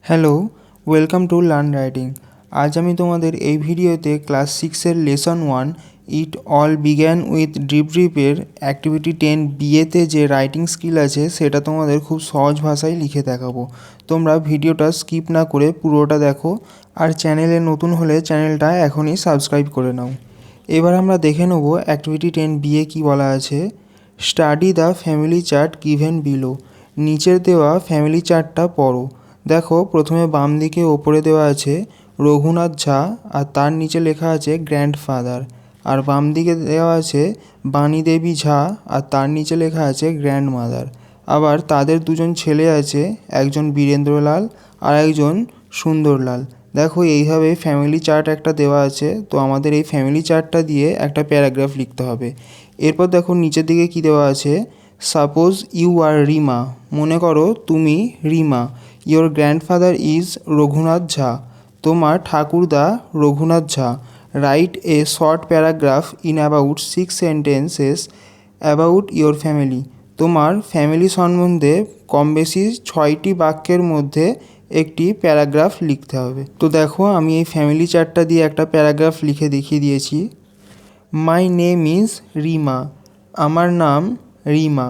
Hello, welcome to learn writing. আজ আমি তোমাদের এই ভিডিওতে ক্লাস 6-এর lesson 1 it all began with ড্রিপের অ্যাক্টিভিটি 10 বিয়েতে যে রাইটিং স্কিল আছে সেটা তোমাদের খুব সহজ ভাষায় লিখে দেখাবো। তোমরা ভিডিওটা স্কিপ না করে পুরোটা দেখো, আর চ্যানেলে নতুন হলে চ্যানেলটা এখনই সাবস্ক্রাইব করে নাও। এবার আমরা দেখে নেব অ্যাক্টিভিটি 10 বিয়ে কী বলা আছে। Study the family chart given below. নিচের দেওয়া ফ্যামিলি চার্টটা পড়ো। দেখো, প্রথমে বাম দিকে ওপরে দেওয়া আছে রঘুনাথ ঝা, আর তার নিচে লেখা আছে গ্র্যান্ডফাদার। আর বাম দিকে দেওয়া আছে বাণী দেবী ঝা, আর তার নিচে লেখা আছে গ্র্যান্ডমাদার। আবার তাদের দুজন ছেলে আছে, একজন বীরেন্দ্রলাল আর একজন সুন্দরলাল। দেখো, এইভাবে ফ্যামিলি চার্ট একটা দেওয়া আছে, তো আমাদের এই ফ্যামিলি চার্টটা দিয়ে একটা প্যারাগ্রাফ লিখতে হবে। এরপর দেখো নিচের দিকে কি দেওয়া আছে, সাপোজ ইউ আর রিমা। মনে করো তুমি Rima. Your grandfather is Raghunath Jha. তোমার ঠাকুরদা Raghunath Jha. Write a short paragraph in about 6 sentences about your family. তোমার ফ্যামিলি সম্বন্ধে কম বেশি 6টি বাক্যের মধ্যে একটি প্যারাগ্রাফ লিখতে হবে। তো দেখো, আমি এই ফ্যামিলি চার্টটা দিয়ে একটা প্যারাগ্রাফ লিখে দেখিয়ে দিয়েছি। My name is Rima. আমার নাম Rima.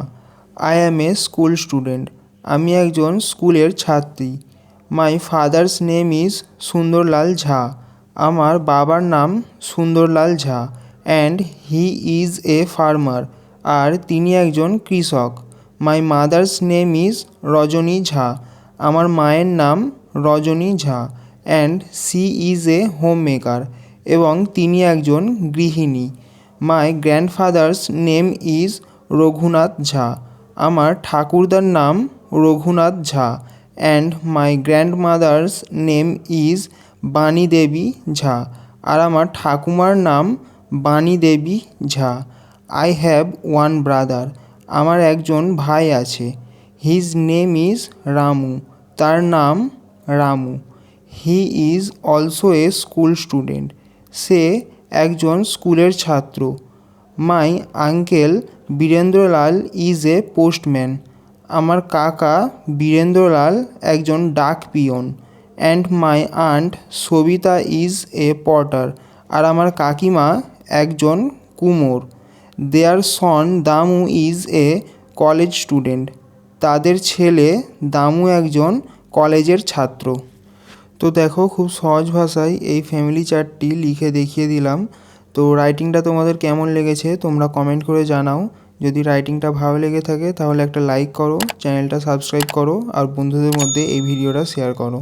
I am a school student. আমি একজন স্কুলের ছাত্রী। My father's name is Sundarlal Jha. আমার বাবার নাম Sundarlal Jha. And he is a farmer. আর তিনি একজন কৃষক। My mother's name is Rajani Jha. আমার মায়ের নাম Rajani Jha. And she is a home maker. এবং তিনি একজন গৃহিণী। My grandfather's name is Raghunath Jha. আমার ঠাকুরদার নাম Raghunath Jha. And my grandmother's name is Bani Devi Jha. আর আমার ঠাকুমার নাম Bani Devi Jha. I have one brother. আমার একজন ভাই আছে। His name is Ramu. তার নাম Ramu. He is also a school student. সে একজন স্কুলের ছাত্র। My uncle Birendralal is a postman. আমার কাকা বীরেন্দ্রলাল একজন ডাক পিয়ন। And my aunt Sabita is a potter. আর আমার কাকিমা একজন কুমোর। Their son Damu is a college student. তাদের ছেলে দামু একজন কলেজের ছাত্র। তো দেখো, খুব সহজ ভাষায় এই ফ্যামিলি চার্টটি লিখে দেখিয়ে দিলাম। তো রাইটিংটা তোমাদের কেমন লেগেছে তোমরা কমেন্ট করে জানাও। যদি রাইটিংটা ভালো লেগে থাকে তাহলে একটা লাইক করো, চ্যানেলটা সাবস্ক্রাইব করো, আর বন্ধুদের মধ্যে এই ভিডিওটা শেয়ার করো।